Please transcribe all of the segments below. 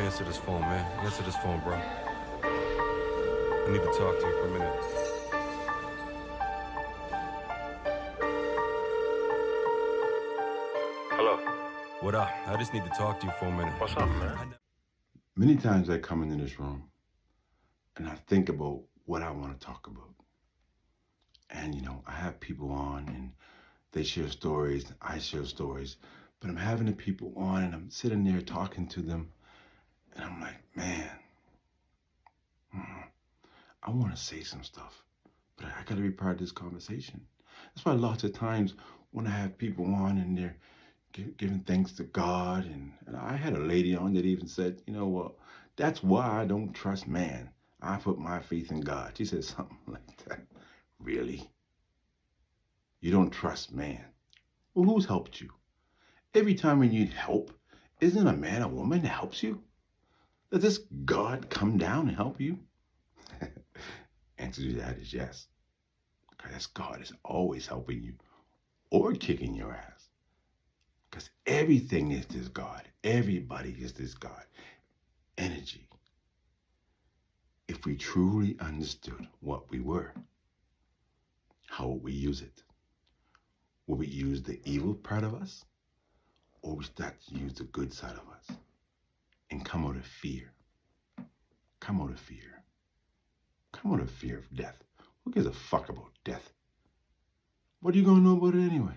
Answer this phone, man. Answer this phone, bro. I need to talk to you for a minute. Hello. What up? I just need to talk to you for a minute. What's up, man? Many times I come into this room and I think about what I want to talk about. And, I have people on and they share stories, I share stories, but I'm having the people on and I'm sitting there talking to them and I'm like, man, I want to say some stuff, but I got to be part of this conversation. That's why lots of times when I have people on and they're giving thanks to God, and I had a lady on that even said, well, that's why I don't trust man. I put my faith in God. She said something like that. Really? You don't trust man? Well, who's helped you? Every time you need help, isn't a man or woman that helps you? Does this God come down and help you? Answer to that is yes. Because God is always helping you or kicking your ass. Because everything is this God. Everybody is this God. Energy. If we truly understood what we were, how would we use it? Will we use the evil part of us? Or we start to use the good side of us? And come out of fear. Come out of fear. Come out of fear of death. Who gives a fuck about death? What are you going to know about it anyway?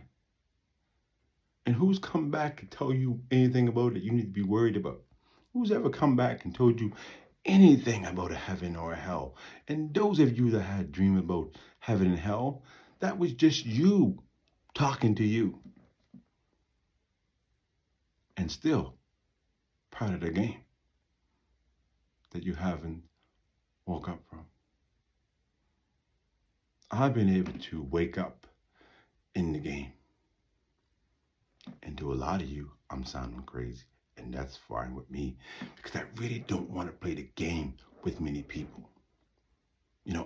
And who's come back to tell you anything about it you need to be worried about? Who's ever come back and told you anything about a heaven or a hell? And those of you that had a dream about heaven and hell, that was just you talking to you. And still part of the game that you haven't woke up from. I've been able to wake up in the game. And to a lot of you, I'm sounding crazy. And that's fine with me because I really don't want to play the game with many people.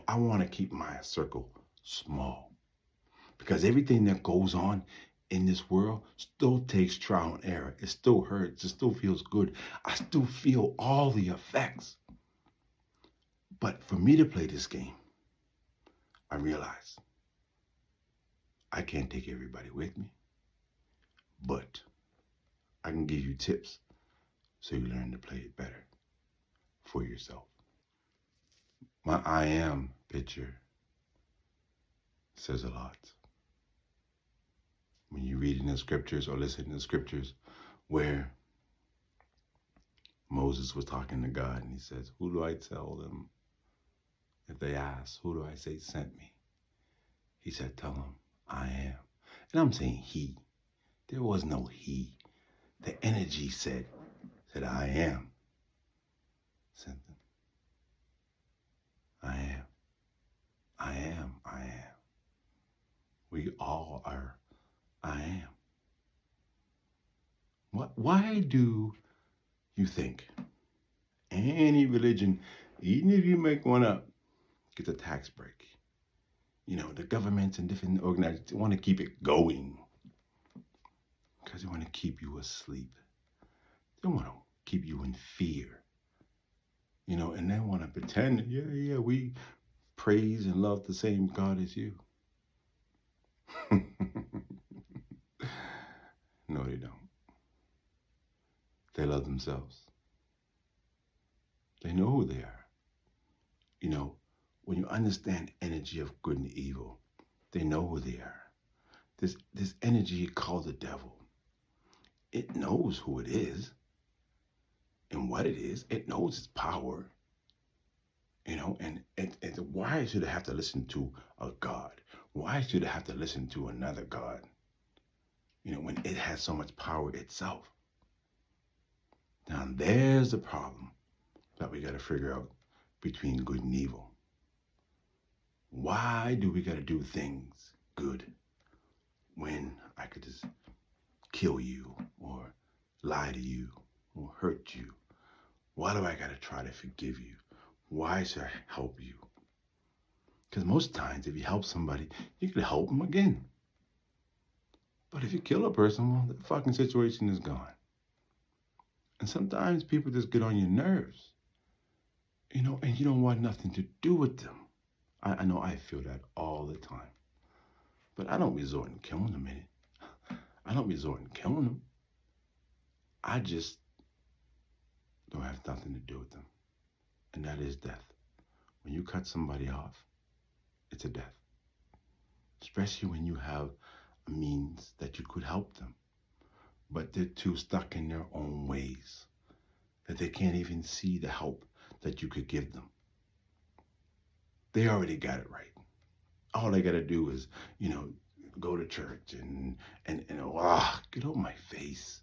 I want to keep my circle small because everything that goes on in this world still takes trial and error. It still hurts. It still feels good. I still feel all the effects. But for me to play this game, I realize I can't take everybody with me, but I can give you tips so you learn to play it better for yourself. My I am picture says a lot. When you read in the scriptures or listen to the scriptures where Moses was talking to God and he says, who do I tell them if they ask, who do I say sent me? He said, tell them I am. And I'm saying he. There was no he. The energy said I am. Sent them. I am. I am. I am. We all are. I am. Why do you think any religion, even if you make one up, gets a tax break? The governments and different organizations want to keep it going because they want to keep you asleep. They want to keep you in fear. And they want to pretend, yeah, we praise and love the same God as you. No, they don't. They love themselves. They know who they are. When you understand energy of good and evil, they know who they are. This energy called the devil. It knows who it is and what it is. It knows its power. And why should it have to listen to a God? Why should it have to listen to another God? When it has so much power itself. Now there's the problem that we got to figure out between good and evil. Why do we got to do things good when I could just kill you or lie to you or hurt you? Why do I got to try to forgive you? Why should I help you? Because most times if you help somebody, you can help them again. But if you kill a person, well, the fucking situation is gone. And sometimes people just get on your nerves, and you don't want nothing to do with them. I know I feel that all the time. But I don't resort in killing them in it. I don't resort in killing them. I just don't have nothing to do with them. And that is death. When you cut somebody off, it's a death. Especially when you have a means that you could help them. But they're too stuck in their own ways that they can't even see the help that you could give them. They already got it right. All they got to do is, go to church and get over my face.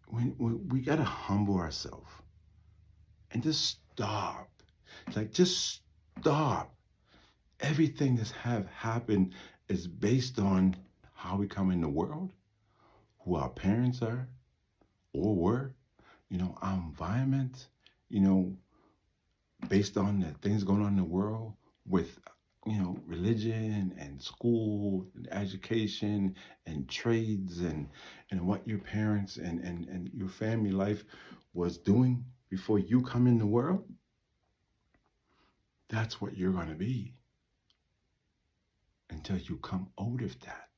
We got to humble ourselves and just stop. Just stop. Everything that's have happened is based on how we come in the world, who our parents are or were, our environment, based on the things going on in the world with, religion and school and education and trades and what your parents and your family life was doing before you come in the world. That's what you're going to be until you come out of that.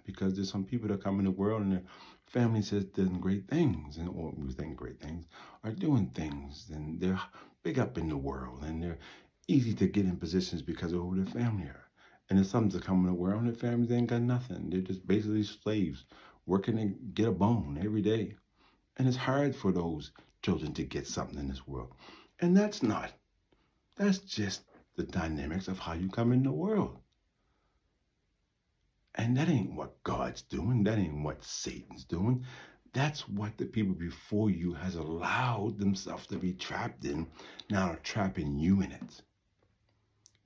Because there's some people that come in the world and their family says doing great things, or we think great things, are doing things, and they're big up in the world, and they're easy to get in positions because of who their family are. And there's some that come in the world and their families ain't got nothing. They're just basically slaves, working to get a bone every day. And it's hard for those children to get something in this world. And that's just the dynamics of how you come in the world. And that ain't what God's doing. That ain't what Satan's doing. That's what the people before you has allowed themselves to be trapped in. Now they're trapping you in it.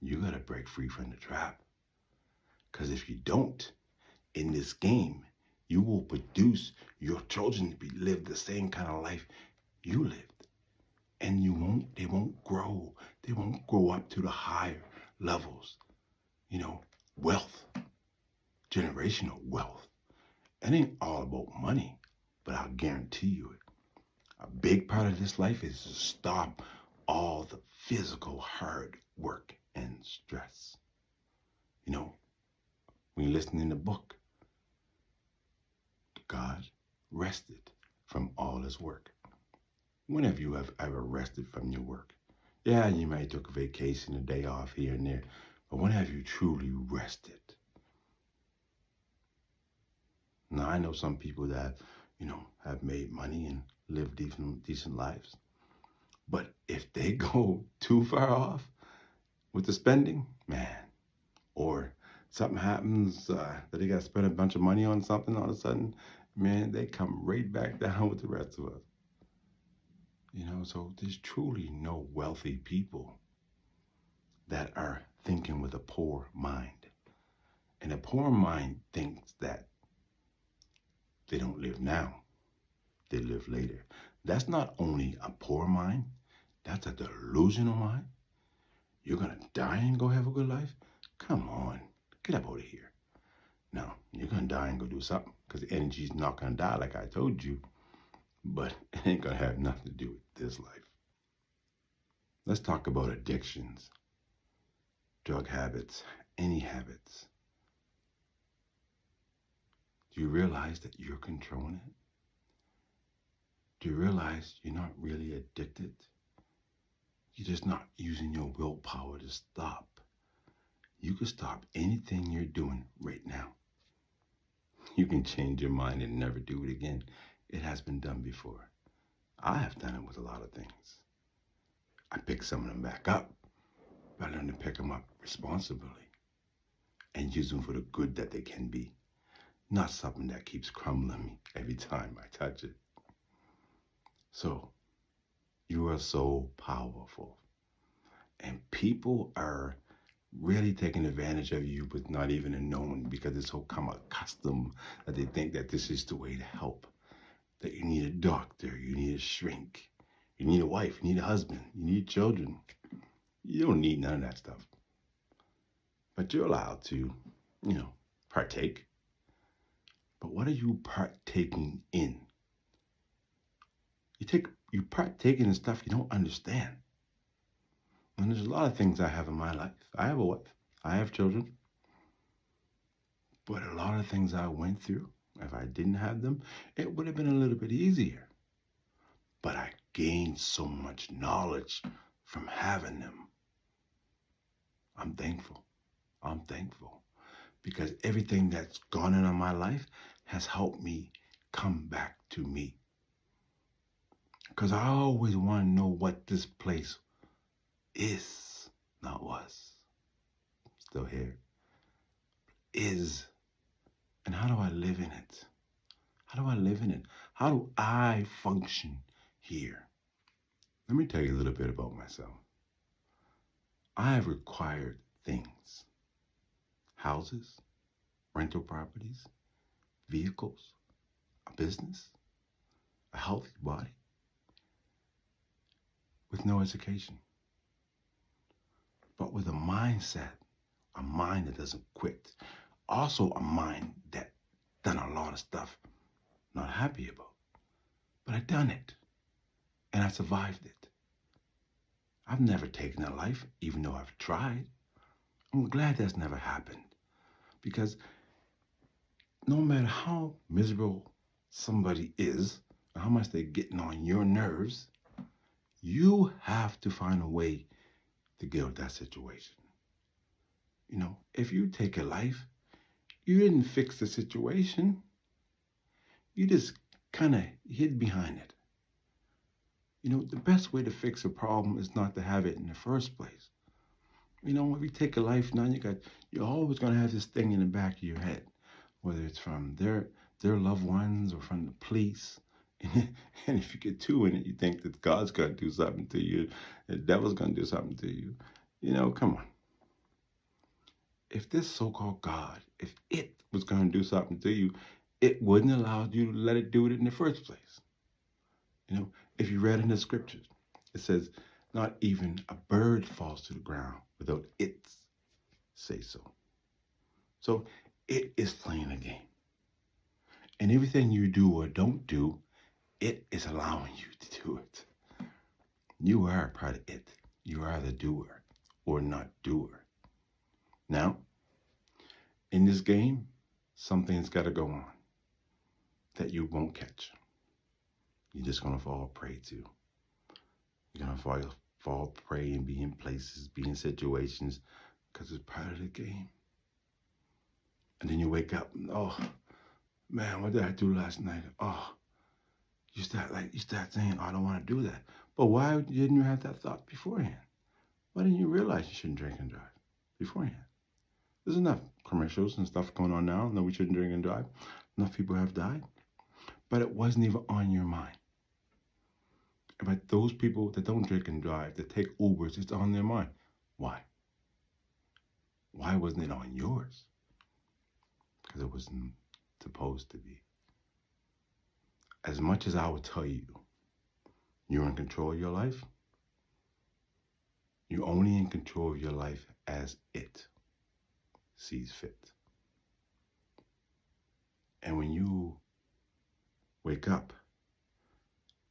You got to break free from the trap. Because if you don't, in this game, you will produce your children to live the same kind of life you lived. And they won't grow. They won't grow up to the higher levels. Wealth. Generational wealth. It ain't all about money, but I'll guarantee you it. A big part of this life is to stop all the physical hard work and stress. When you listen in the book, God rested from all his work. When have you ever rested from your work? Yeah, you might took a vacation, a day off here and there, but when have you truly rested? Now, I know some people that, have made money and live decent lives. But if they go too far off with the spending, man, or something happens that they got to spend a bunch of money on something all of a sudden, man, they come right back down with the rest of us. So there's truly no wealthy people that are thinking with a poor mind. And a poor mind thinks that they don't live now, they live later. That's not only a poor mind, that's a delusional mind. You're going to die and go have a good life? Come on, get up out of here. No, you're going to die and go do something, because the energy's not going to die like I told you, but it ain't going to have nothing to do with this life. Let's talk about addictions, drug habits, any habits. Do you realize that you're controlling it? Do you realize you're not really addicted? You're just not using your willpower to stop. You can stop anything you're doing right now. You can change your mind and never do it again. It has been done before. I have done it with a lot of things. I picked some of them back up, but I learned to pick them up responsibly and use them for the good that they can be, not something that keeps crumbling me every time I touch it. So, you are so powerful. And people are really taking advantage of you with not even knowing, because it's so come accustomed that they think that this is the way to help. That you need a doctor, you need a shrink, you need a wife, you need a husband, you need children. You don't need none of that stuff. But you're allowed to, partake. But what are you partaking in? You partaking in stuff you don't understand. And there's a lot of things I have in my life. I have a wife. I have children. But a lot of things I went through, if I didn't have them, it would have been a little bit easier. But I gained so much knowledge from having them. I'm thankful. I'm thankful. Because everything that's gone in my life has helped me come back to me. Because I always want to know what this place is, not was. Still here. Is. And how do I live in it? How do I live in it? How do I function here? Let me tell you a little bit about myself. I have required things. Houses, rental properties, vehicles, a business, a healthy body, with no education. But with a mindset, a mind that doesn't quit. Also a mind that done a lot of stuff not happy about. But I done it. And I survived it. I've never taken a life, even though I've tried. I'm glad that's never happened. Because no matter how miserable somebody is, or how much they're getting on your nerves, you have to find a way to get out of that situation. You know, if you take a life, you didn't fix the situation. You just kind of hid behind it. You know, the best way to fix a problem is not to have it in the first place. You know, if you take a life now, you're always gonna have this thing in the back of your head, whether it's from their loved ones or from the police. And if you get too in it, you think that God's gonna do something to you, the devil's gonna do something to you. You know, come on. If this so-called God, if it was gonna do something to you, it wouldn't allow you to let it do it in the first place. You know, if you read in the scriptures, it says, not even a bird falls to the ground without its say so. So it is playing a game. And everything you do or don't do, it is allowing you to do it. You are a part of it. You are the doer or not doer. Now, in this game, something's got to go on that you won't catch. You're just going to fall prey to. You're going to fall prey and be in places, be in situations, because it's part of the game. And then you wake up and, oh, man, what did I do last night? Oh, you start saying, oh, I don't want to do that. But why didn't you have that thought beforehand? Why didn't you realize you shouldn't drink and drive beforehand? There's enough commercials and stuff going on now that we shouldn't drink and drive. Enough people have died. But it wasn't even on your mind. But those people that don't drink and drive, that take Ubers, it's on their mind. Why? Why wasn't it on yours? Because it wasn't supposed to be. As much as I would tell you, you're in control of your life, you're only in control of your life as it sees fit. And when you wake up,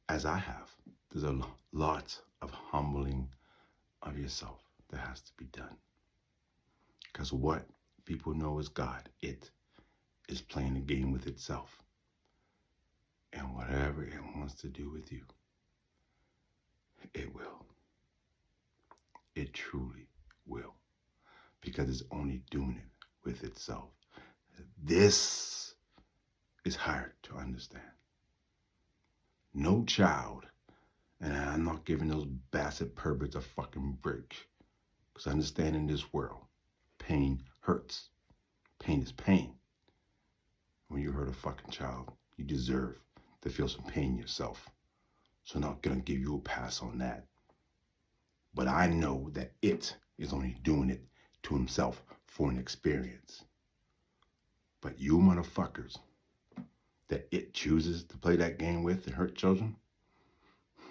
as I have, there's a lot of humbling of yourself that has to be done. Because what people know is God, it is playing a game with itself. And whatever it wants to do with you, it will. It truly will. Because it's only doing it with itself. This is hard to understand. No child, and I'm not giving those bastard perverts a fucking break. Because I understand in this world, pain hurts. Pain is pain. When you hurt a fucking child, you deserve to feel some pain yourself. So I'm not gonna give you a pass on that. But I know that it is only doing it to himself for an experience. But you motherfuckers that it chooses to play that game with and hurt children,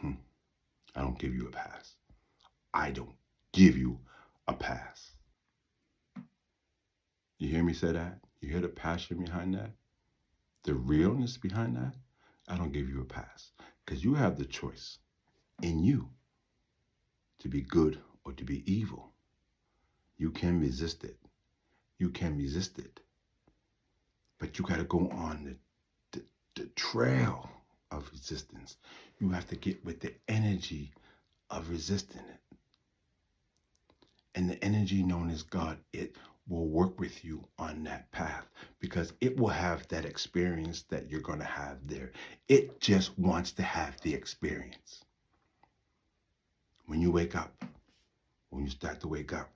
I don't give you a pass. I don't give you a pass. You hear me say that? You hear the passion behind that? the realness behind that, I don't give you a pass. Because you have the choice in you to be good or to be evil. You can resist it. You can resist it. But you got to go on the trail of resistance. You have to get with the energy of resisting it. And the energy known as God, it will work with you on that path because it will have that experience that you're going to have there. It just wants to have the experience. When you wake up, when you start to wake up,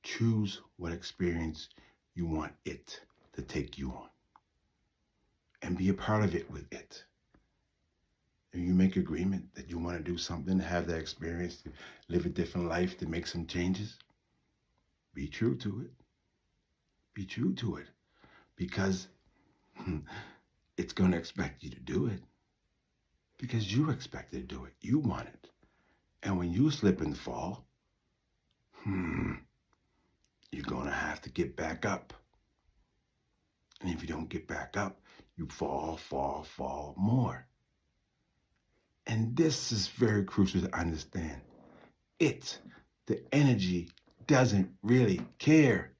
choose what experience you want it to take you on and be a part of it with it. If you make agreement that you want to do something, to have that experience, to live a different life, to make some changes, be true to it. Be true to it because it's going to expect you to do it because you expect it to do it. You want it. And when you slip and fall, you're going to have to get back up. And if you don't get back up, you fall more. And this is very crucial to understand. The energy doesn't really care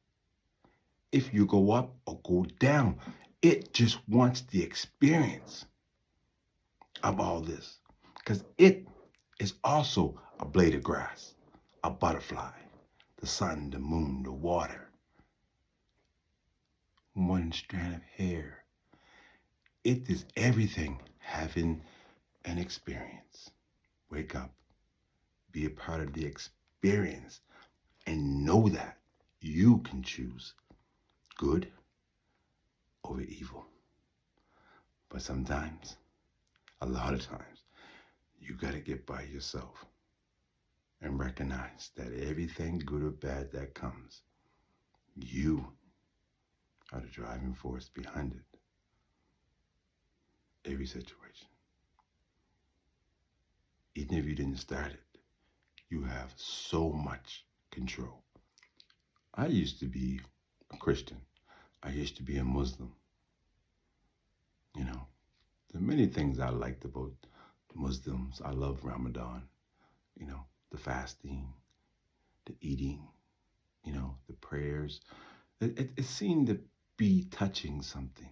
if you go up or go down. It just wants the experience of all this. Because it is also a blade of grass, a butterfly, the sun, the moon, the water, one strand of hair. It is everything having an experience. Wake up, be a part of the experience, and know that you can choose good over evil. But sometimes, a lot of times, you got to get by yourself and recognize that everything good or bad that comes, you are the driving force behind it. Every situation. Even if you didn't start it, you have so much control. I used to be a Christian. I used to be a Muslim. You know, there are many things I liked about Muslims. I love Ramadan, you know, the fasting, the eating, you know, the prayers. It seemed to be touching something.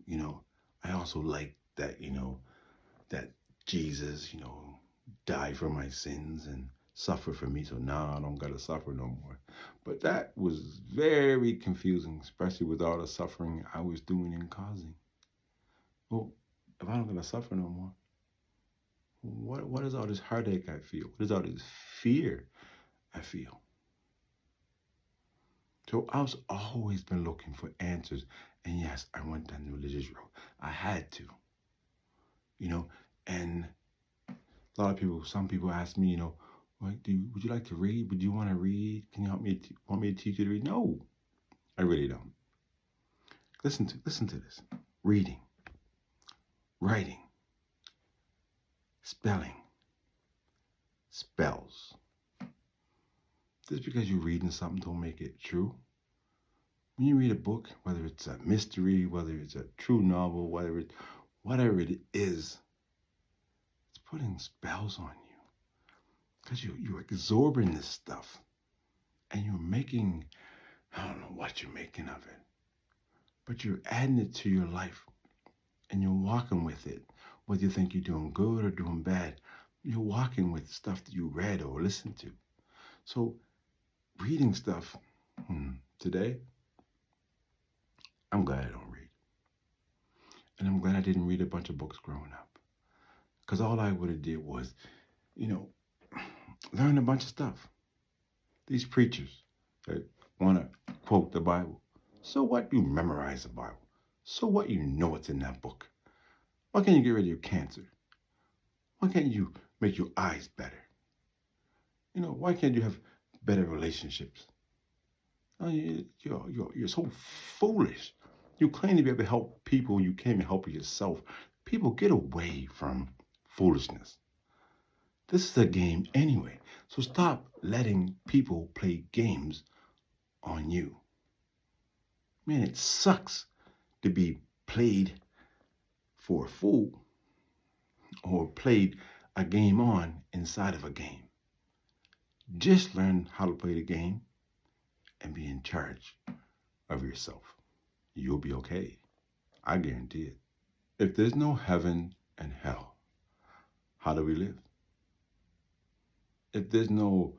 You know, I also liked that, you know, that Jesus, you know, died for my sins and suffered for me. So now I don't got to suffer no more. But that was very confusing, especially with all the suffering I was doing and causing. Well, if I don't got to suffer no more, what is all this heartache I feel? What is all this fear I feel? So I was always been looking for answers. And yes, I went down the religious road. I had to, you know, and a lot of people, some people ask me, you know, would you like to read? Would you want to read? Can you help me? Want me to teach you to read? No, I really don't. Listen to this. Reading, writing, spelling, spells. Just because you're reading something don't make it true. When you read a book, whether it's a mystery, whether it's a true novel, whatever it is, it's putting spells on you. Because you're absorbing this stuff. And you're making, I don't know what you're making of it. But you're adding it to your life. And you're walking with it. Whether you think you're doing good or doing bad, you're walking with stuff that you read or listened to. So reading stuff today, I'm glad I don't read. And I'm glad I didn't read a bunch of books growing up. Because all I would have did was, you know, learn a bunch of stuff. These preachers that want to quote the Bible. So what? You memorize the Bible. So what? You know what's in that book. Why can't you get rid of your cancer? Why can't you make your eyes better? You know, why can't you have better relationships? You're so foolish. You claim to be able to help people, you can't even help yourself. People, get away from foolishness. This is a game anyway. So stop letting people play games on you. Man, it sucks to be played for a fool or played a game on inside of a game. Just learn how to play the game and be in charge of yourself. You'll be okay. I guarantee it. If there's no heaven and hell, how do we live? If there's no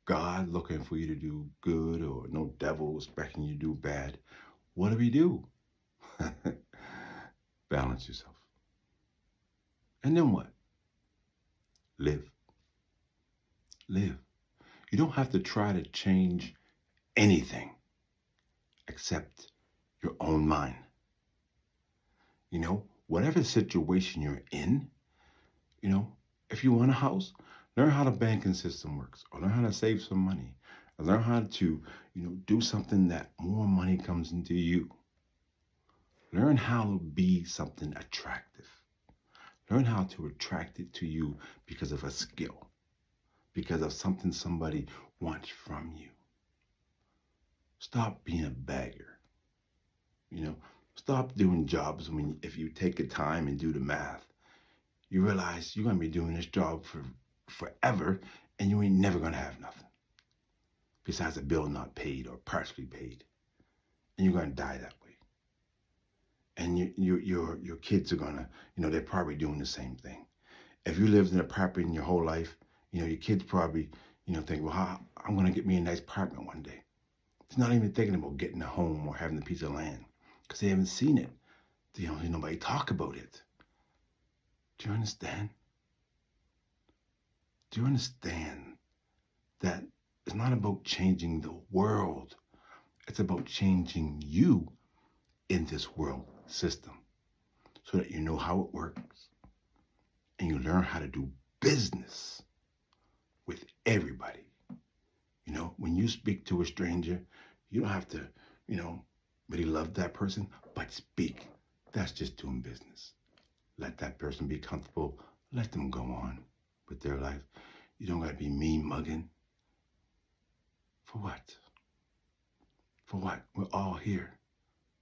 God looking for you to do good or no devil expecting you to do bad, what do we do? Balance yourself. And then what? Live. Live. You don't have to try to change anything except your own mind. You know, whatever situation you're in, you know, if you want a house, learn how the banking system works, or learn how to save some money, or learn how to, do something that more money comes into you. Learn how to be something attractive. Learn how to attract it to you because of a skill, because of something somebody wants from you. Stop being a beggar. Stop doing jobs if you take the time and do the math, you realize you're going to be doing this job for forever and you ain't never going to have nothing besides a bill not paid or partially paid. And you're going to die that way. And your kids are going to, they're probably doing the same thing. If you lived in an apartment in your whole life, your kids probably, think, well, I'm going to get me a nice apartment one day. It's not even thinking about getting a home or having a piece of land because they haven't seen it. They don't hear nobody talk about it. Do you understand? Do you understand that it's not about changing the world? It's about changing you in this world system so that you know how it works and you learn how to do business with everybody. When you speak to a stranger, you don't have to, really love that person, but speak. That's just doing business. Let that person be comfortable. Let them go on with their life. You don't got to be mean mugging. For what? For what? We're all here.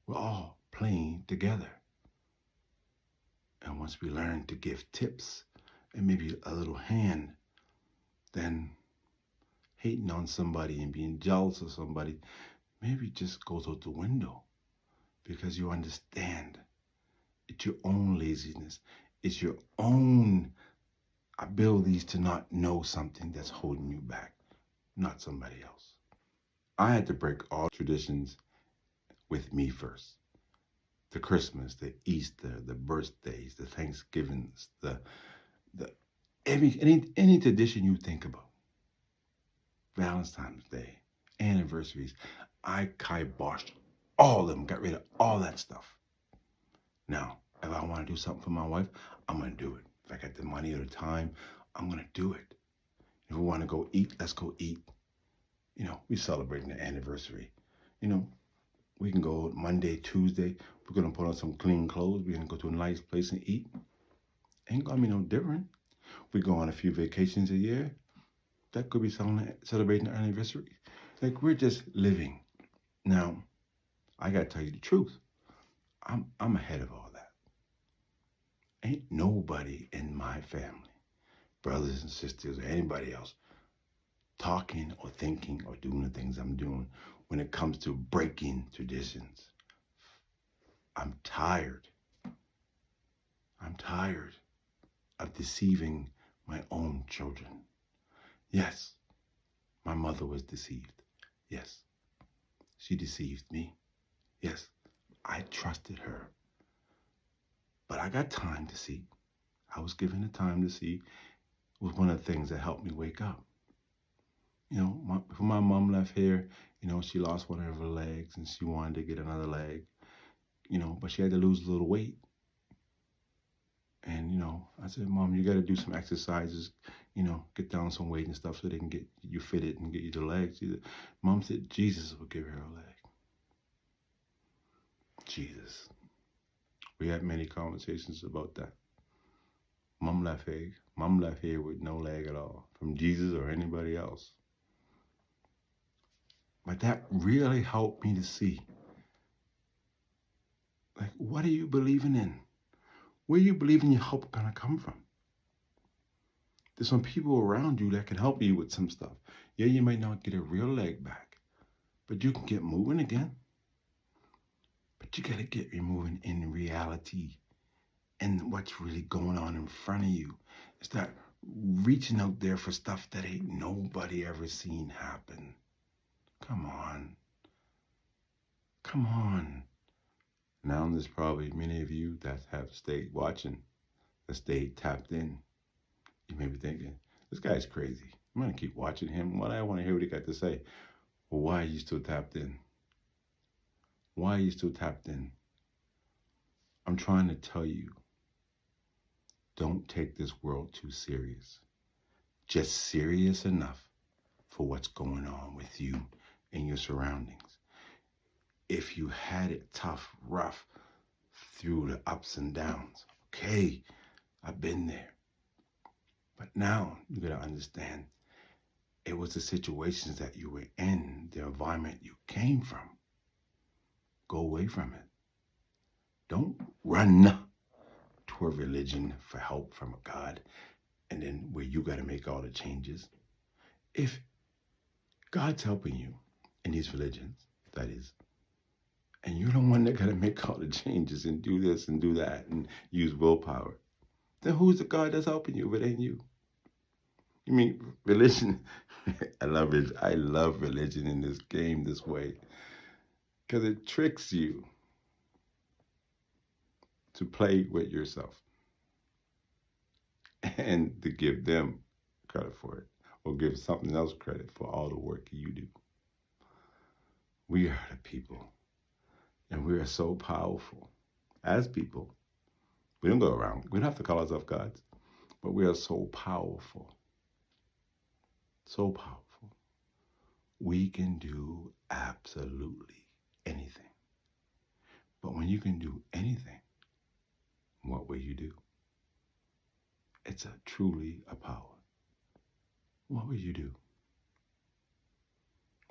We're all playing together. And once we learn to give tips and maybe a little hand, then hating on somebody and being jealous of somebody maybe just goes out the window because you understand it's your own laziness. It's your own abilities to not know something that's holding you back, not somebody else. I had to break all traditions with me first. The Christmas, the Easter, the birthdays, the Thanksgivings, any tradition you think about. Valentine's Day, anniversaries. I kiboshed all of them, got rid of all that stuff. Now, if I want to do something for my wife, I'm going to do it. If I got the money or the time, I'm going to do it. If we want to go eat, let's go eat. We're celebrating the anniversary. We can go Monday, Tuesday. We're going to put on some clean clothes. We're going to go to a nice place and eat. Ain't going to be no different. We go on a few vacations a year. That could be celebrating our anniversary. Like, we're just living. Now, I got to tell you the truth. I'm ahead of all that. Ain't nobody in my family, brothers and sisters or anybody else, talking or thinking or doing the things I'm doing when it comes to breaking traditions. I'm tired. I'm tired of deceiving my own children. Yes, my mother was deceived. Yes, she deceived me. Yes, I trusted her. But I got time to see. I was given the time to see. It was one of the things that helped me wake up. Before my mom left here, she lost one of her legs and she wanted to get another leg, but she had to lose a little weight. And, I said, Mom, you got to do some exercises, get down some weight and stuff so they can get you fitted and get you the legs. Mom said Jesus would give her a leg. Jesus. We had many conversations about that. Mom left here with no leg at all from Jesus or anybody else. But that really helped me to see Like, what are you believing in? Where are you believing your help gonna come from? There's some people around you that can help you with some stuff. Yeah, you might not get a real leg back, but you can get moving again. But you gotta get moving in reality and what's really going on in front of you. Start reaching out there for stuff that ain't nobody ever seen happen. Come on. Come on. Now there's probably many of you that have stayed watching, that stayed tapped in. You may be thinking, this guy's crazy. I'm gonna keep watching him. What I want to hear what he got to say. Well, why are you still tapped in? Why are you still tapped in? I'm trying to tell you, don't take this world too serious. Just serious enough for what's going on with you and your surroundings. If you had it tough, rough, through the ups and downs, okay, I've been there. But now you gotta understand it was the situations that you were in, the environment you came from. Go away from it. Don't run to a religion for help from a God and then where you gotta make all the changes. If God's helping you in these religions, that is, and you're the one that gotta make all the changes and do this and do that and use willpower, then who's the God that's helping you if it ain't you? You mean religion? I love it. I love religion in this game this way because it tricks you to play with yourself and to give them credit for it or give something else credit for all the work you do. We are the people, and we are so powerful as people. We don't go around. We don't have to call ourselves gods, but we are so powerful. So powerful. We can do absolutely anything. But when you can do anything, what will you do? It's truly a power. What will you do?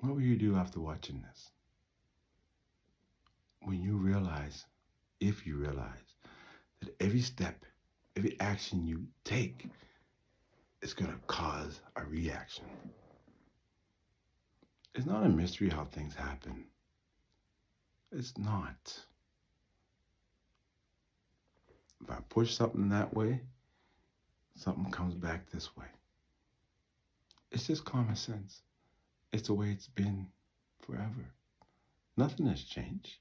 What will you do after watching this? When you realize, if you realize, that every step, every action you take is going to cause a reaction. It's not a mystery how things happen. It's not. If I push something that way, something comes back this way. It's just common sense. It's the way it's been forever. Nothing has changed.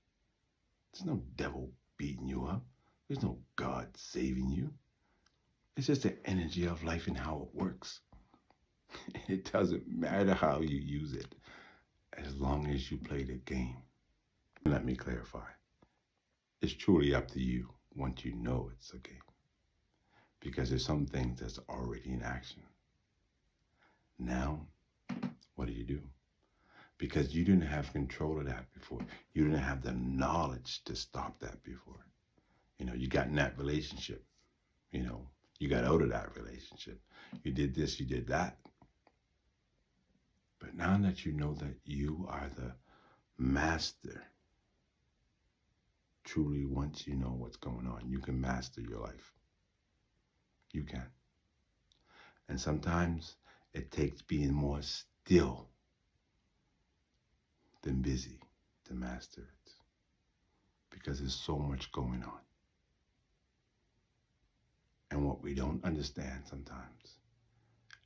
There's no devil beating you up. There's no God saving you. It's just the energy of life and how it works. It doesn't matter how you use it as long as you play the game. Let me clarify. It's truly up to you once you know it's a game. Because there's some things that's already in action. Now, what do? Because you didn't have control of that before. You didn't have the knowledge to stop that before. You got in that relationship. You got out of that relationship. You did this, you did that. But now that you know that you are the master, truly once you know what's going on, you can master your life. You can. And sometimes it takes being more still than busy to master it. Because there's so much going on. And what we don't understand sometimes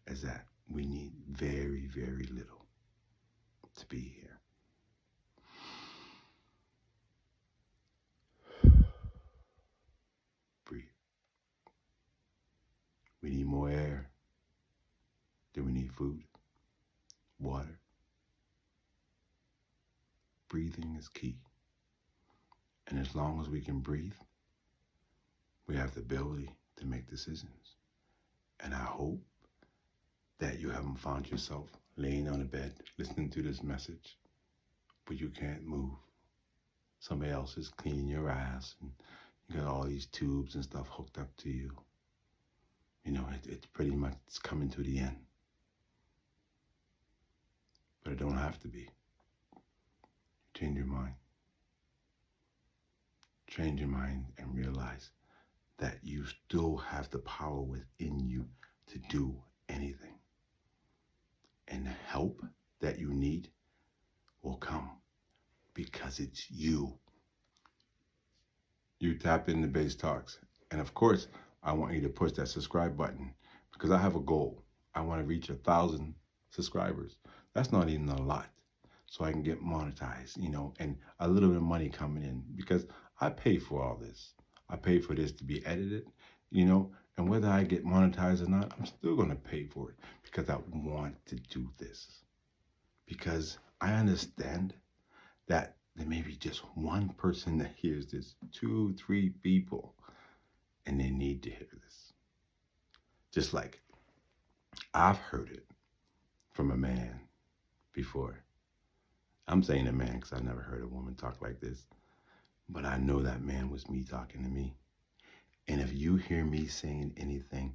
is that we need very, very little to be here. Breathe. We need more air than we need food, water. Breathing is key. And as long as we can breathe, we have the ability to make decisions. And I hope that you haven't found yourself laying on a bed listening to this message, but you can't move. Somebody else is cleaning your ass, and you got all these tubes and stuff hooked up to you. It's pretty much coming to the end. But it don't have to be. Change your mind. change your mind and realize that you still have the power within you to do anything. And the help that you need will come because it's you. You tap into Base Talks. And of course, I want you to push that subscribe button because I have a goal. I want to reach 1,000 subscribers. That's not even a lot. So I can get monetized, and a little bit of money coming in because I pay for all this. I pay for this to be edited, and whether I get monetized or not, I'm still going to pay for it because I want to do this. Because I understand that there may be just one person that hears this, 2, 3 people, and they need to hear this. Just like I've heard it from a man before. I'm saying a man because I never heard a woman talk like this. But I know that man was me talking to me. And if you hear me saying anything,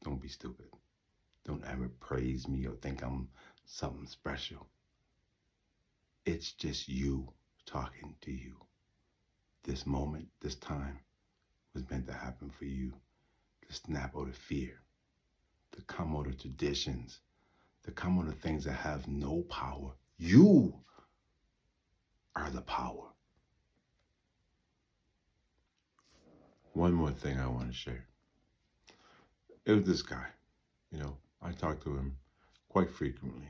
don't be stupid. Don't ever praise me or think I'm something special. It's just you talking to you. This moment, this time was meant to happen for you. To snap out of fear. To come out of traditions. To come out of things that have no power. You are the power. One more thing I want to share. It was this guy. I talked to him quite frequently.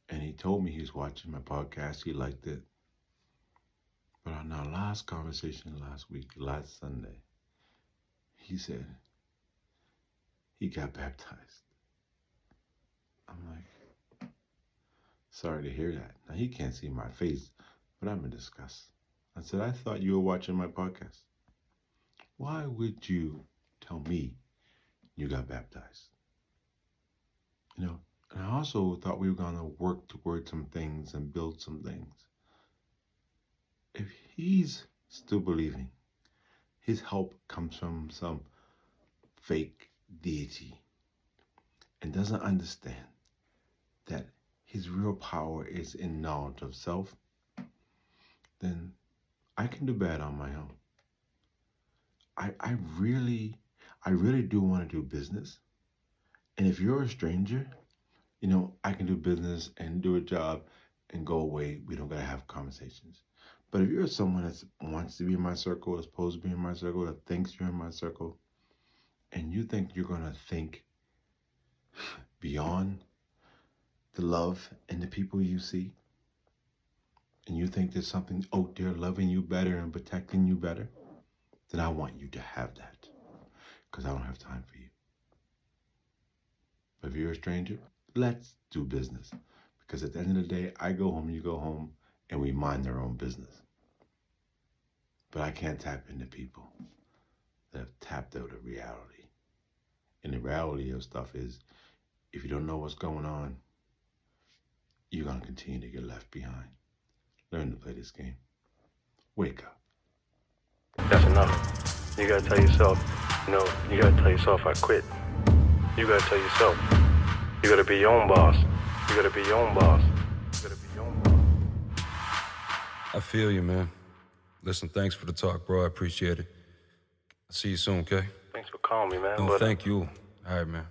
And he told me he was watching my podcast. He liked it. But on our last conversation last Sunday, he said he got baptized. I'm like, sorry to hear that. Now, he can't see my face, but I'm in disgust. I said, I thought you were watching my podcast. Why would you tell me you got baptized? And I also thought we were going to work toward some things and build some things. If he's still believing his help comes from some fake deity and doesn't understand that his real power is in knowledge of self, then I can do bad on my own. I really do want to do business. And if you're a stranger, I can do business and do a job and go away. We don't got to have conversations. But if you're someone that wants to be in my circle, is supposed to be in my circle, that thinks you're in my circle, and you think you're going to think beyond the love and the people you see, and you think there's something out there loving you better and protecting you better, then I want you to have that because I don't have time for you. But if you're a stranger, let's do business because at the end of the day, I go home, you go home, and we mind their own business. But I can't tap into people that have tapped out of reality. And the reality of stuff is, if you don't know what's going on, you're going to continue to get left behind. Learn to play this game. Wake up. That's enough. You gotta tell yourself, you gotta tell yourself I quit. You gotta tell yourself, you gotta be your own boss. You gotta be your own boss. You gotta be your own boss. I feel you, man. Listen, thanks for the talk, bro. I appreciate it. I'll see you soon, okay? Thanks for calling me, man. No, thank you. All right, man.